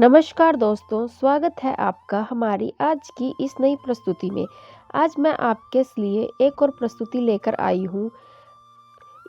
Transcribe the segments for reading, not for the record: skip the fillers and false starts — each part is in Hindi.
नमस्कार दोस्तों, स्वागत है आपका हमारी आज की इस नई प्रस्तुति में। आज मैं आपके लिए एक और प्रस्तुति लेकर आई हूँ।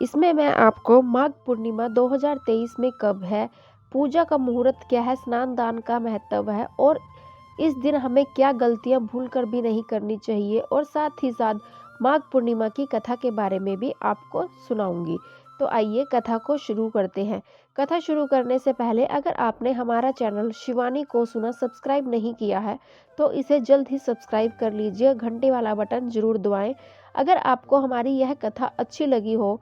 इसमें मैं आपको माघ पूर्णिमा 2023 में कब है, पूजा का मुहूर्त क्या है, स्नान दान का महत्व है और इस दिन हमें क्या गलतियाँ भूल कर भी नहीं करनी चाहिए और साथ ही साथ माघ पूर्णिमा की कथा के बारे में भी आपको सुनाऊंगी। तो आइए कथा को शुरू करते हैं। कथा शुरू करने से पहले अगर आपने हमारा चैनल शिवानी को सुना सब्सक्राइब नहीं किया है तो इसे जल्द ही सब्सक्राइब कर लीजिए, घंटे वाला बटन जरूर दबाएं। अगर आपको हमारी यह कथा अच्छी लगी हो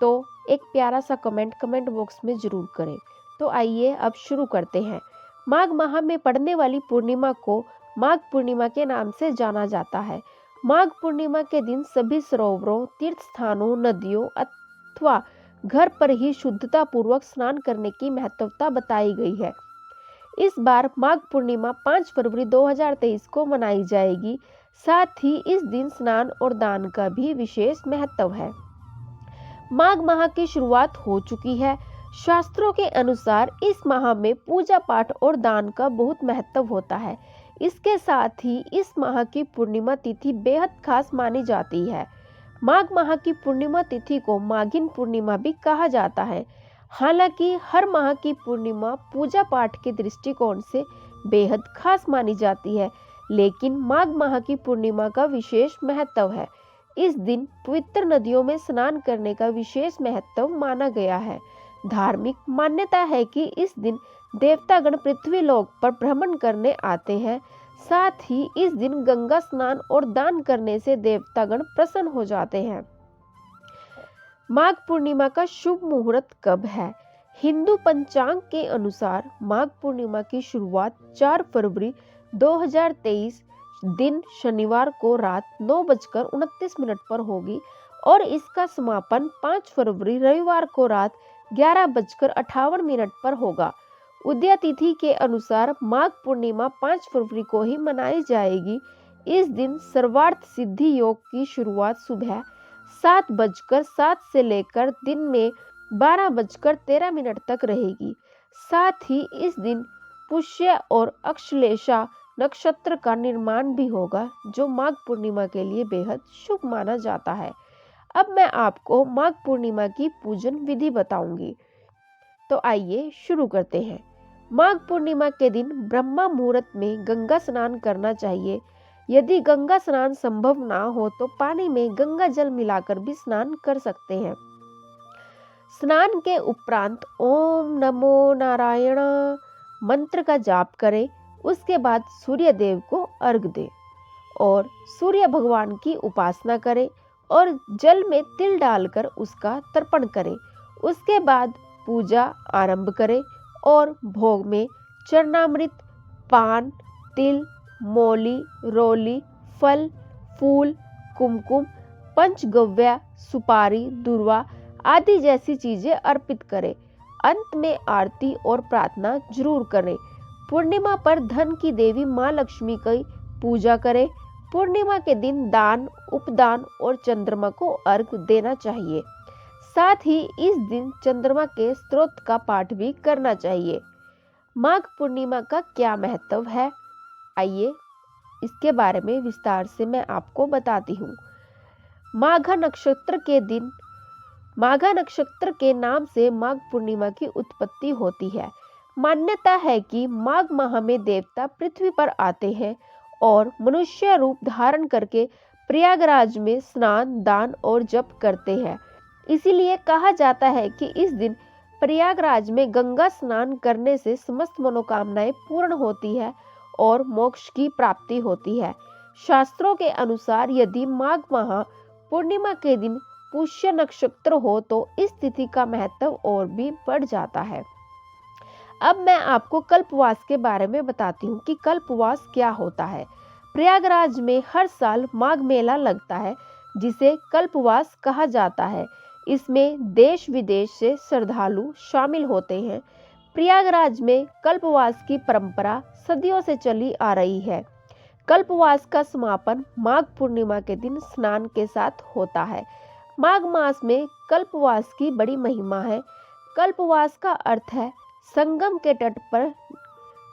तो एक प्यारा सा कमेंट बॉक्स में जरूर करें। तो आइए अब शुरू करते हैं। माघ माह में पड़ने वाली पूर्णिमा को माघ पूर्णिमा के नाम से जाना जाता है। माघ पूर्णिमा के दिन सभी सरोवरों, तीर्थ स्थानों, नदियों अथवा घर पर ही शुद्धता पूर्वक स्नान करने की महत्वता बताई गई है। इस बार माघ पूर्णिमा 5 फरवरी 2023 को मनाई जाएगी। साथ ही इस दिन स्नान और दान का भी विशेष महत्व है। माघ माह की शुरुआत हो चुकी है। शास्त्रों के अनुसार इस माह में पूजा पाठ और दान का बहुत महत्व होता है। इसके साथ ही इस माह की पूर्णिमा तिथि बेहद खास मानी जाती है। माघ माह की पूर्णिमा तिथि को माघिन पूर्णिमा भी कहा जाता है। हालांकि हर माह की पूर्णिमा पूजा पाठ के दृष्टिकोण से बेहद खास मानी जाती है, लेकिन माघ माह की पूर्णिमा का विशेष महत्व है। इस दिन पवित्र नदियों में स्नान करने का विशेष महत्व माना गया है। धार्मिक मान्यता है कि इस दिन देवतागण पृथ्वी लोक पर भ्रमण करने आते हैं। साथ ही इस दिन गंगा स्नान और दान करने से देवतागण प्रसन्न हो जाते हैं। माघ पूर्णिमा का शुभ मुहूर्त कब है? हिंदू पंचांग के अनुसार माघ पूर्णिमा की शुरुआत 4 फरवरी 2023 दिन शनिवार को रात 9:29 पर होगी और इसका समापन 5 फरवरी रविवार को रात 11:58 पर होगा। उदय तिथि के अनुसार माघ पूर्णिमा 5 फरवरी को ही मनाई जाएगी। इस दिन सर्वार्थ सिद्धि योग की शुरुआत सुबह 7:07 से लेकर दिन में 12:13 तक रहेगी। साथ ही इस दिन पुष्य और अक्षलेषा नक्षत्र का निर्माण भी होगा, जो माघ पूर्णिमा के लिए बेहद शुभ माना जाता है। अब मैं आपको माघ पूर्णिमा की पूजन विधि बताऊंगी। तो आइए शुरू करते हैं। माघ पूर्णिमा के दिन ब्रह्मा मुहूर्त में गंगा स्नान करना चाहिए। यदि गंगा स्नान संभव ना हो तो पानी में गंगा जल मिलाकर भी स्नान कर सकते हैं। स्नान के उपरांत ओम नमो नारायण मंत्र का जाप करें। उसके बाद सूर्य देव को अर्घ दें और सूर्य भगवान की उपासना करें और जल में तिल डालकर उसका तर्पण करें। उसके बाद पूजा आरंभ करें और भोग में चरणामृत, पान, तिल, मौली, रोली, फल, फूल, कुमकुम, पंचगव्य, सुपारी, दूर्वा आदि जैसी चीजें अर्पित करें। अंत में आरती और प्रार्थना जरूर करें। पूर्णिमा पर धन की देवी माँ लक्ष्मी की पूजा करें। पूर्णिमा के दिन दान, उपदान और चंद्रमा को अर्घ देना चाहिए। साथ ही इस दिन चंद्रमा के स्तोत्र का पाठ भी करना चाहिए। माघ पूर्णिमा का क्या महत्व है, आइए इसके बारे में विस्तार से मैं आपको बताती हूँ। माघा नक्षत्र के दिन माघा नक्षत्र के नाम से माघ पूर्णिमा की उत्पत्ति होती है। मान्यता है कि माघ माह में देवता पृथ्वी पर आते हैं और मनुष्य रूप धारण करके प्रयागराज में स्नान, दान और जप करते हैं। इसीलिए कहा जाता है कि इस दिन प्रयागराज में गंगा स्नान करने से समस्त मनोकामनाएं पूर्ण होती है और मोक्ष की प्राप्ति होती है। शास्त्रों के अनुसार यदि माघ माह पूर्णिमा के दिन पुष्य नक्षत्र हो तो इस तिथि का महत्व और भी बढ़ जाता है। अब मैं आपको कल्पवास के बारे में बताती हूँ कि कल्पवास क्या होता है। प्रयागराज में हर साल माघ मेला लगता है, जिसे कल्पवास कहा जाता है। इसमें देश विदेश से श्रद्धालु शामिल होते हैं। प्रयागराज में कल्पवास की परंपरा सदियों से चली आ रही है। कल्पवास का समापन माघ पूर्णिमा के दिन स्नान के साथ होता है। माघ मास में कल्पवास की बड़ी महिमा है। कल्पवास का अर्थ है संगम के तट पर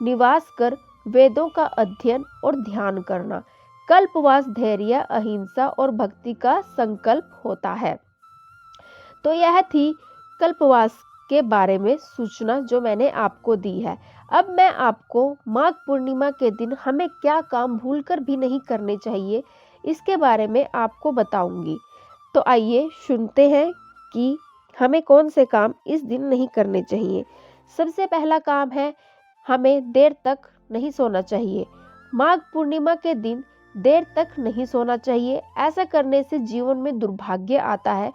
निवास कर वेदों का अध्ययन और ध्यान करना। कल्पवास धैर्य, अहिंसा और भक्ति का संकल्प होता है। तो यह थी कल्पवास के बारे में सूचना जो मैंने आपको दी है। अब मैं आपको माघ पूर्णिमा के दिन हमें क्या काम भूलकर भी नहीं करने चाहिए, इसके बारे में आपको बताऊंगी। तो आइए सुनते हैं कि हमें कौन से काम इस दिन नहीं करने चाहिए। सबसे पहला काम है, हमें देर तक नहीं सोना चाहिए। माघ पूर्णिमा के दिन देर तक नहीं सोना चाहिए। ऐसा करने से जीवन में दुर्भाग्य आता है।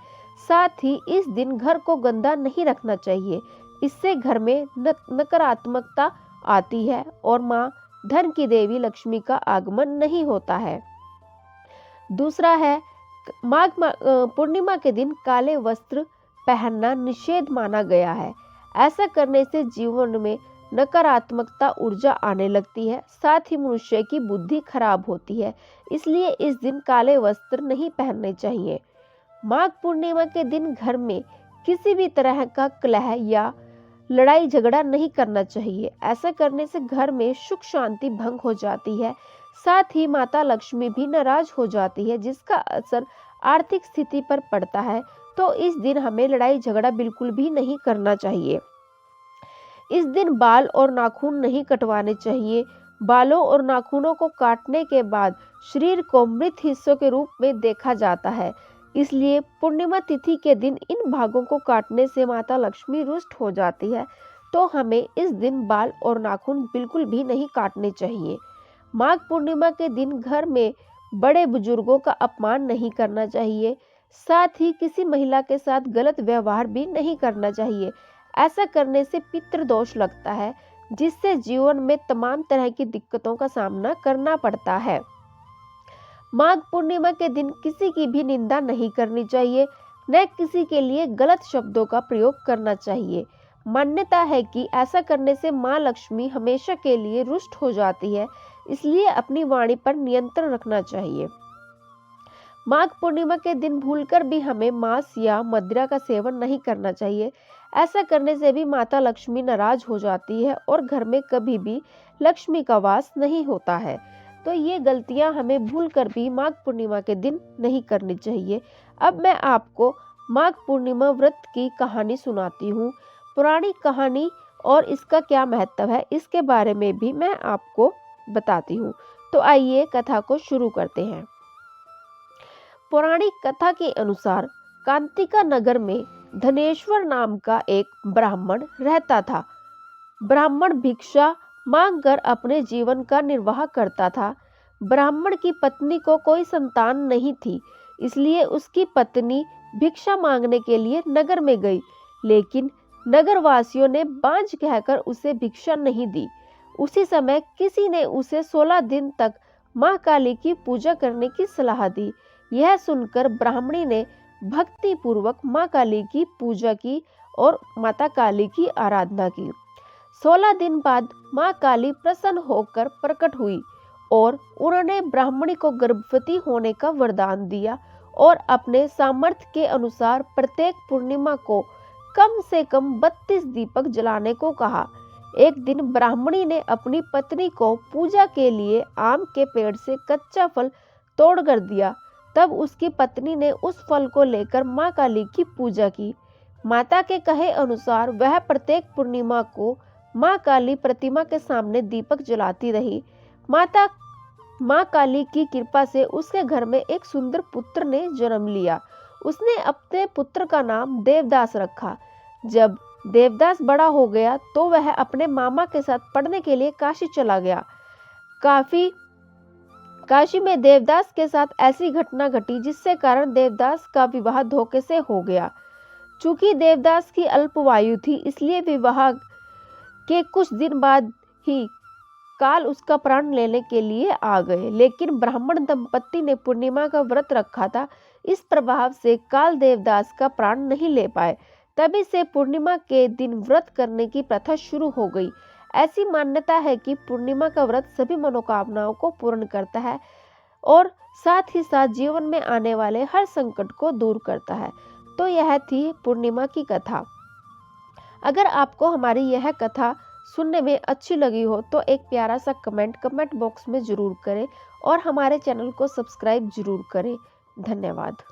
साथ ही इस दिन घर को गंदा नहीं रखना चाहिए। इससे घर में नकारात्मकता आती है और माँ धन की देवी लक्ष्मी का आगमन नहीं होता है। दूसरा है, माघ पूर्णिमा के दिन काले वस्त्र पहनना निषेध माना गया है। ऐसा करने से जीवन में नकारात्मकता ऊर्जा आने लगती है। साथ ही मनुष्य की बुद्धि खराब होती है। इसलिए इस दिन काले वस्त्र नहीं पहनने चाहिए। माघ पूर्णिमा के दिन घर में किसी भी तरह का कलह या लड़ाई झगड़ा नहीं करना चाहिए। ऐसा करने से घर में सुख शांति भंग हो जाती है। साथ ही माता लक्ष्मी भी नाराज हो जाती है, जिसका असर आर्थिक स्थिति पर पड़ता है। तो इस दिन हमें लड़ाई झगड़ा बिल्कुल भी नहीं करना चाहिए। इस दिन बाल और नाखून नहीं कटवाने चाहिए। बालों और नाखूनों को काटने के बाद शरीर को मृत हिस्सों के रूप में देखा जाता है। इसलिए पूर्णिमा तिथि के दिन इन भागों को काटने से माता लक्ष्मी रुष्ट हो जाती है। तो हमें इस दिन बाल और नाखून बिल्कुल भी नहीं काटने चाहिए। माघ पूर्णिमा के दिन घर में बड़े बुजुर्गों का अपमान नहीं करना चाहिए। साथ ही किसी महिला के साथ गलत व्यवहार भी नहीं करना चाहिए। ऐसा करने से पितृदोष लगता है, जिससे जीवन में तमाम तरह की दिक्कतों का सामना करना पड़ता है। माघ पूर्णिमा के दिन किसी की भी निंदा नहीं करनी चाहिए, न किसी के लिए गलत शब्दों का प्रयोग करना चाहिए। मान्यता है कि ऐसा करने से माँ लक्ष्मी हमेशा के लिए रुष्ट हो जाती है। इसलिए अपनी वाणी पर नियंत्रण रखना चाहिए। माघ पूर्णिमा के दिन भूलकर भी हमें मांस या मदिरा का सेवन नहीं करना चाहिए। ऐसा करने से भी माता लक्ष्मी नाराज हो जाती है और घर में कभी भी लक्ष्मी का वास नहीं होता है। तो ये गलतियां हमें भूलकर भी माघ पूर्णिमा के दिन नहीं करनी चाहिए। अब मैं आपको माघ पूर्णिमा व्रत की कहानी सुनाती हूँ। पुरानी कहानी और इसका क्या महत्व है, इसके बारे में भी मैं आपको बताती हूँ। तो आइए कथा को शुरू करते हैं। पौराणिक कथा के अनुसार कांतिका नगर में धनेश्वर नाम का एक ब्राह्मण रहता था। ब्राह्मण भिक्षा मांगकर अपने जीवन का निर्वाह करता था। ब्राह्मण की पत्नी को कोई संतान नहीं थी, इसलिए उसकी पत्नी भिक्षा मांगने के लिए नगर में गई, लेकिन नगर वासियों ने बांझ कहकर उसे भिक्षा नहीं दी। उसी समय किसी ने उसे 16 दिन तक मां काली की पूजा करने की सलाह दी। यह सुनकर ब्राह्मणी ने भक्ति पूर्वक मां काली की पूजा की और माता काली की आराधना की। 16 दिन बाद मां काली प्रसन्न होकर प्रकट हुई और उन्होंने ब्राह्मणी को गर्भवती होने का वरदान दिया और अपने सामर्थ्य के अनुसार प्रत्येक पूर्णिमा को कम से कम 32 दीपक जलाने को कहा। एक दिन ब्राह्मणी ने अपनी पत्नी को पूजा के लिए आम के पेड़ से कच्चा फल तोड़ कर दिया। तब उसकी पत्नी ने उस फल को लेकर मां काली की पूजा की। माता के कहे अनुसार वह प्रत्येक पूर्णिमा को मां काली प्रतिमा के सामने दीपक जलाती रही। मां काली की कृपा से उसके घर में एक सुंदर पुत्र ने जन्म लिया। उसने अपने पुत्र का नाम देवदास रखा। जब देवदास बड़ा हो गया तो वह अपने मामा के साथ पढ़ने के लिए काशी चला गया। काशी में देवदास के साथ ऐसी घटना घटी जिससे कारण देवदास का विवाह धोखे से हो गया। चूंकि देवदास की अल्पवायु थी, इसलिए विवाह के कुछ दिन बाद ही काल उसका प्राण लेने के लिए आ गए। लेकिन ब्राह्मण दंपत्ति ने पूर्णिमा का व्रत रखा था। इस प्रभाव से काल देवदास का प्राण नहीं ले पाए। तभी से पूर्णिमा के दिन व्रत करने की प्रथा शुरू हो गई। ऐसी मान्यता है कि पूर्णिमा का व्रत सभी मनोकामनाओं को पूर्ण करता है और साथ ही साथ जीवन में आने वाले हर संकट को दूर करता है। तो यह थी पूर्णिमा की कथा। अगर आपको हमारी यह कथा सुनने में अच्छी लगी हो तो एक प्यारा सा कमेंट बॉक्स में ज़रूर करें और हमारे चैनल को सब्सक्राइब ज़रूर करें। धन्यवाद।